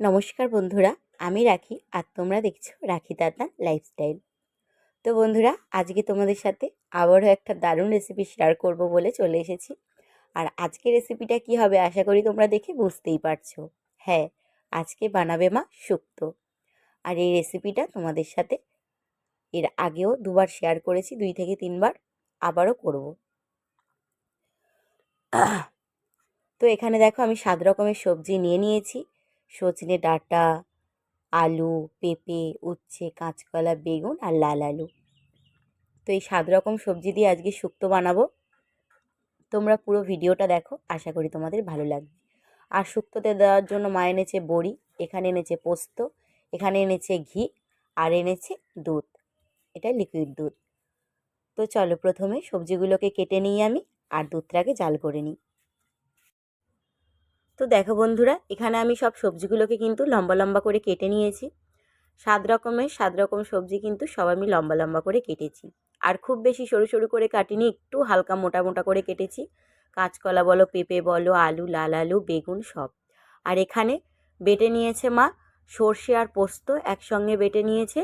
নমস্কার বন্ধুরা, আমি রাখি আর তোমরা দেখছো রাখি দাদা লাইফস্টাইল। তো বন্ধুরা, আজকে তোমাদের সাথে আবারও একটা দারুণ রেসিপি শেয়ার করব বলে চলে এসেছি। আর আজকে রেসিপিটা কি হবে আশা করি তোমরা দেখে বুঝতেই পারছো। হ্যাঁ, আজকে বানাবে মা শুক্তো। আর এই রেসিপিটা তোমাদের সাথে এর আগেও দুবার শেয়ার করেছি, 2 থেকে 3 বার, আবারও করব। তো এখানে দেখো আমি 7 রকমের সবজি নিয়ে নিয়েছি। সজনে ডাঁটা, আলু, পেঁপে, উচ্ছে, কাঁচকলা, বেগুন আর লাল আলু। তো এই 7 রকম সবজি দিয়ে আজকে শুক্তো বানাবো। তোমরা পুরো ভিডিওটা দেখো, আশা করি তোমাদের ভালো লাগবে। আর শুক্তোতে দেওয়ার জন্য মা এনেছে বড়ি, এখানে এনেছে পোস্ত, এখানে এনেছে ঘি, আর এনেছে দুধ। এটা লিকুইড দুধ। তো চলো প্রথমে সবজিগুলোকে কেটে নিই আমি, আর দুধটাকে জাল করে নিই। তো দেখো বন্ধুরা, এখানে আমি সব সবজিগুলোকে কিন্তু লম্বা লম্বা করে কেটে নিয়েছি। 7 রকম সবজি কিন্তু সব আমি লম্বা লম্বা করে কেটেছি। আর খুব বেশি সরু সরু করে কাটিনি, একটু হালকা মোটা মোটা করে কেটেছি। কাঁচকলা বলো, পেঁপে বলো, আলু, লাল আলু, বেগুন সব। আর এখানে বেটে নিয়েছে মা সর্ষে আর পোস্ত একসঙ্গে বেটে নিয়েছে।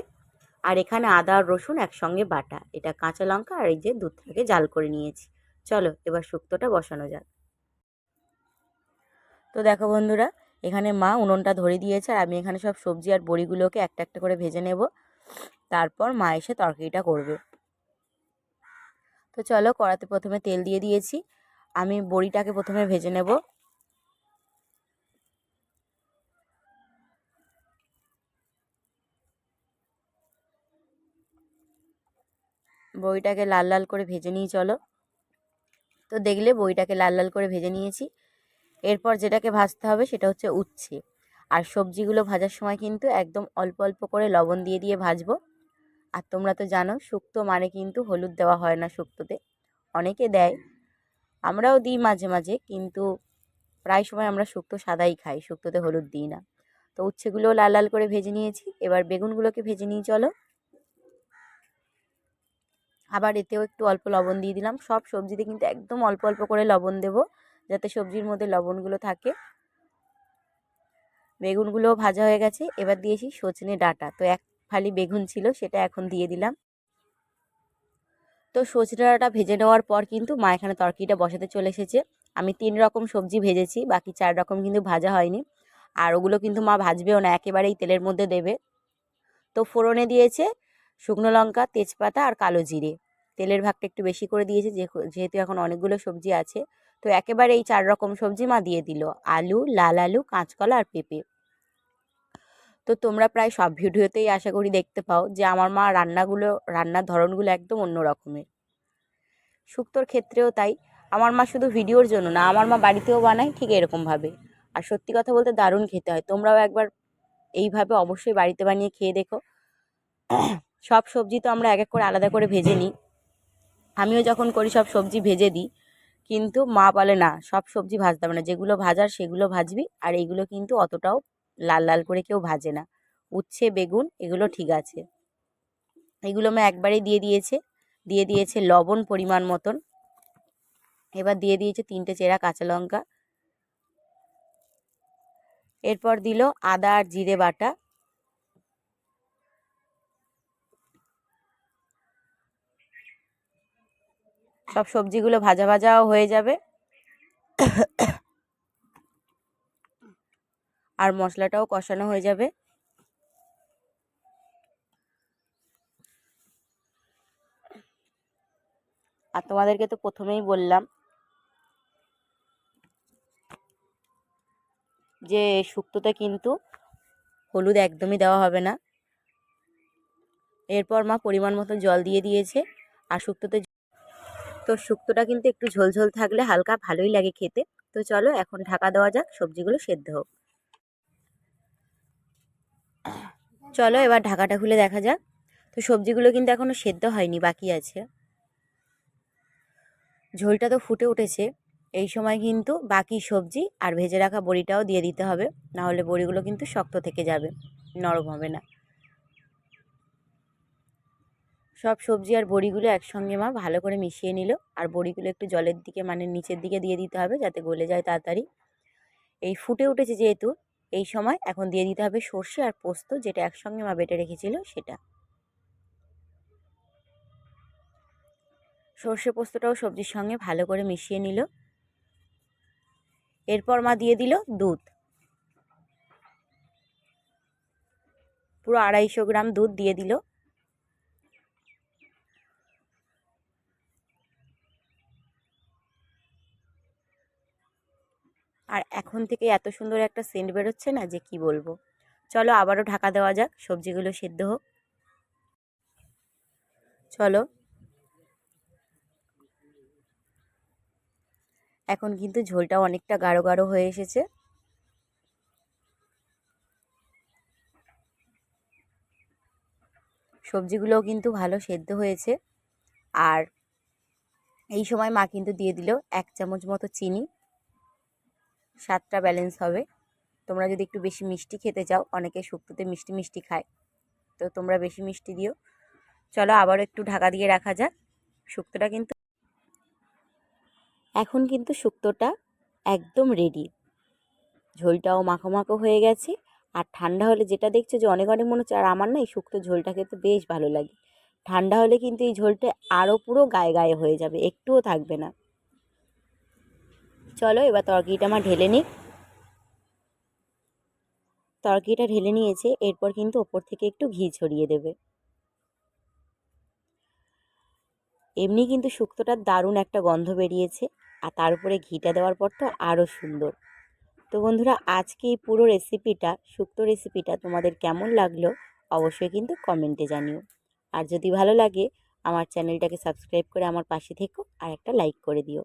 আর এখানে আদা আর রসুন একসঙ্গে বাটা, এটা কাঁচা লঙ্কা আর এই যে দুধটাকে জাল করে নিয়েছি। চলো এবার শুক্তোটা বসানো যাক। তো দেখো বন্ধুরা, এখানে মা উনুনটা ধরে দিয়েছে আর আমি এখানে সব সবজি আর বড়িগুলোকে একটা একটা করে ভেজে নেব। তারপর মা এসে তরকারিটা করবে। তো চলো, কড়াতে প্রথমে তেল দিয়ে দিয়েছি। আমি বড়িটাকে প্রথমে ভেজে নেব। বড়িটাকে লাল লাল করে ভেজে নিই চলো। তো দেখলে বড়িটাকে লাল লাল করে ভেজে নিয়েছি। এরপর যেটাকে ভাজতে হবে সেটা হচ্ছে উচ্ছে। আর সবজিগুলো ভাজার সময় কিন্তু একদম অল্প অল্প করে লবণ দিয়ে দিয়ে ভাজবো। আর তোমরা তো জানো শুক্তো মানে কিন্তু হলুদ দেওয়া হয় না শুক্তোতে, অনেকে দেয়, আমরাও দিই মাঝে মাঝে, কিন্তু প্রায় সময় আমরা শুক্তো সাদাই খাই, শুক্তোতে হলুদ দিই না। তো উচ্ছেগুলোও লাল লাল করে ভেজে নিয়েছি। এবার বেগুনগুলোকে ভেজে নিই চলো। আবার এতেও একটু অল্প লবণ দিয়ে দিলাম। সব সবজিতে কিন্তু একদম অল্প অল্প করে লবণ দেব, যাতে সবজির মধ্যে লবণগুলো থাকে। বেগুনগুলোও ভাজা হয়ে গেছে। এবার দিয়েছি সজনে ডাঁটা। তো এক ফালি বেগুন ছিল, সেটা এখন দিয়ে দিলাম। তো সজনে ডাঁটা ভেজে নেওয়ার পর কিন্তু মা এখানে তরকারিটা বসাতে চলে এসেছে। আমি 3 রকম সবজি ভেজেছি, বাকি 4 রকম কিন্তু ভাজা হয়নি। আর ওগুলো কিন্তু মা ভাজবেও না, একেবারেই তেলের মধ্যে দেবে। তো ফোড়নে দিয়েছে শুকনো লঙ্কা, তেজপাতা আর কালো জিরে। তেলের ভাগটা একটু বেশি করে দিয়েছে, যেহেতু এখন অনেকগুলো সবজি আছে। তো একেবারে এই 4 রকম সবজি মা দিয়ে দিল, আলু, লাল আলু, কাঁচকলা আর পেঁপে। তো তোমরা প্রায় সব ভিডিওতেই আশা করি দেখতে পাও যে আমার মা রান্নার ধরনগুলো একদম অন্য রকমের। শুক্তোর ক্ষেত্রেও তাই। আমার মা শুধু ভিডিওর জন্য না, আমার মা বাড়িতেও বানায় ঠিক এরকমভাবে। আর সত্যি কথা বলতে দারুণ খেতে হয়। তোমরাও একবার এইভাবে অবশ্যই বাড়িতে বানিয়ে খেয়ে দেখো। সব সবজি তো আমরা এক এক করে আলাদা করে ভেজে নিই, আমিও যখন করি সব সবজি ভেজে দিই। কিন্তু মা বলে না, সব সবজি ভাজতে হবে না, যেগুলো ভাজার সেগুলো ভাজবি। আর এইগুলো কিন্তু অতটাও লাল লাল করে কেউ ভাজে না। উচ্ছে, বেগুন এগুলো ঠিক আছে। এগুলো মা একবারেই দিয়ে দিয়েছে লবণ পরিমাণ মতন। এবার দিয়ে দিয়েছে 3টে চেরা কাঁচা লঙ্কা। এরপর দিল আদা আর জিরে বাটা। সব সবজিগুলো ভাজা ভাজাও হয়ে যাবে আর মশলাটাও কষানো হয়ে যাবে। আর তোমাদেরকে তো প্রথমেই বললাম যে শুক্তোতে কিন্তু হলুদ একদমই দেওয়া হবে না। এরপর মা পরিমাণ মতো জল দিয়ে দিয়েছে। আর শুক্তোটা কিন্তু একটু ঝোলঝোল থাকলে হালকা ভালোই লাগে খেতে। তো চলো এখন ঢাকা দেওয়া যাক, সবজিগুলো সেদ্ধ হোক। চলো এবার ঢাকাটা খুলে দেখা যাক। তো সবজিগুলো কিন্তু এখনও সেদ্ধ হয়নি, বাকি আছে। ঝোলটা তো ফুটে উঠেছে। এই সময় কিন্তু বাকি সবজি আর ভেজে রাখা বড়িটাও দিয়ে দিতে হবে, নাহলে বড়িগুলো কিন্তু শক্ত থেকে যাবে, নরম হবে না। সব সবজি আর বড়িগুলো একসঙ্গে মা ভালো করে মিশিয়ে নিল। আর বড়িগুলো একটু জলের দিকে মানে নিচের দিকে দিয়ে দিতে হবে, যাতে গলে যায় তাড়াতাড়ি। এই ফুটে উঠেছে যেহেতু, এই সময় এখন দিয়ে দিতে হবে সর্ষে আর পোস্ত, যেটা একসঙ্গে মা বেটে রেখেছিল সেটা। সর্ষে পোস্তটাও সবজির সঙ্গে ভালো করে মিশিয়ে নিল। এরপর মা দিয়ে দিল দুধ, পুরো 250 গ্রাম দুধ দিয়ে দিল। আর এখন থেকে এত সুন্দর একটা সেন্ট বেরোচ্ছে না যে কি বলবো। চলো আবারও ঢাকা দেওয়া যাক, সবজিগুলো সেদ্ধ হোক। চলো, এখন কিন্তু ঝোলটাও অনেকটা গাঢ় গাঢ় হয়ে এসেছে। সবজিগুলোও কিন্তু ভালো সেদ্ধ হয়েছে। আর এই সময় মা কিন্তু দিয়ে দিল 1 চামচ মতো চিনি, স্বাদটা ব্যালেন্স হবে। তোমরা যদি একটু বেশি মিষ্টি খেতে চাও, অনেকে শুক্তোতে মিষ্টি মিষ্টি খায়, তো তোমরা বেশি মিষ্টি দিও। চলো আবারও একটু ঢাকা দিয়ে রাখা যাক। শুক্তোটা কিন্তু এখন কিন্তু শুক্তোটা একদম রেডি। ঝোলটাও মাখো মাখো হয়ে গেছে। আর ঠান্ডা হলে যেটা দেখছো যে অনেক অনেক মনে হচ্ছে, আর আমার না এই শুক্তো ঝোলটা খেতে বেশ ভালো লাগে। ঠান্ডা হলে কিন্তু এই ঝোলটা আরও পুরো গায়ে গায়ে হয়ে যাবে, একটুও থাকবে না। চলো এবার তরকারিটা আমার ঢেলে নিই। তরকারিটা ঢেলে নিয়েছে, এরপর কিন্তু ওপর থেকে একটু ঘি ছড়িয়ে দেবে। এমনি কিন্তু শুক্তোটার দারুণ একটা গন্ধ বেরিয়েছে, আর তার উপরে ঘিটা দেওয়ার পর তো আরও সুন্দর। তো বন্ধুরা, আজকে এই পুরো রেসিপিটা, শুক্তো রেসিপিটা তোমাদের কেমন লাগলো অবশ্যই কিন্তু কমেন্টে জানিও। আর যদি ভালো লাগে আমার চ্যানেলটাকে সাবস্ক্রাইব করে আমার পাশে থেকো, আর একটা লাইক করে দিও।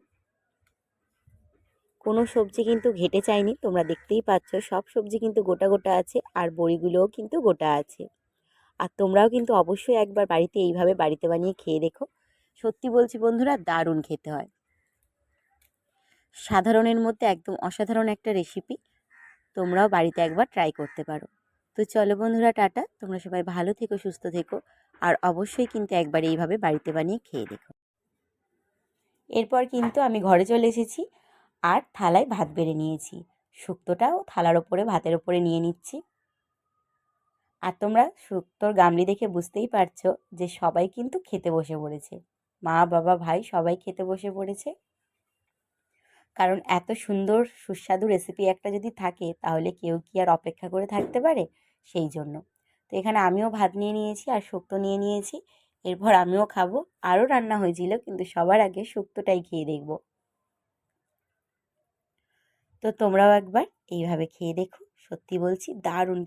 কোনো সবজি কিন্তু ঘেটে চাইনি, তোমরা দেখতেই পাচ্ছ সব সবজি কিন্তু গোটা গোটা আছে, আর বড়িগুলোও কিন্তু গোটা আছে। আর তোমরাও কিন্তু অবশ্যই একবার বাড়িতে এইভাবে বাড়িতে বানিয়ে খেয়ে দেখো। সত্যি বলছি বন্ধুরা, দারুণ খেতে হয়। সাধারণের মধ্যে একদম অসাধারণ একটা রেসিপি, তোমরাও বাড়িতে একবার ট্রাই করতে পারো। তো চলো বন্ধুরা, টাটা। তোমরা সবাই ভালো থেকো, সুস্থ থেকো, আর অবশ্যই কিন্তু একবার এইভাবে বাড়িতে বানিয়ে খেয়ে দেখো। এরপর কিন্তু আমি ঘরে চলে এসেছি, আর থালায় ভাত বেড়ে নিয়েছি। শুক্তোটাও থালার ওপরে, ভাতের ওপরে নিয়ে নিচ্ছি। আর তোমরা শুক্তোর গামলি দেখে বুঝতেই পারছো যে সবাই কিন্তু খেতে বসে পড়েছে। মা, বাবা, ভাই সবাই খেতে বসে পড়েছে। কারণ এত সুন্দর সুস্বাদু রেসিপি একটা যদি থাকে, তাহলে কেউ কি আর অপেক্ষা করে থাকতে পারে? সেই জন্য। তো এখানে আমিও ভাত নিয়ে নিয়েছি আর শুক্তো নিয়ে নিয়েছি। এরপর আমিও খাবো। আরও রান্না হয়েছিল, কিন্তু সবার আগে শুক্তোটাই খেয়ে দেখব। তো তোমরাও একবার এইভাবে খেয়ে দেখো, সত্যি বলছি দারুণ।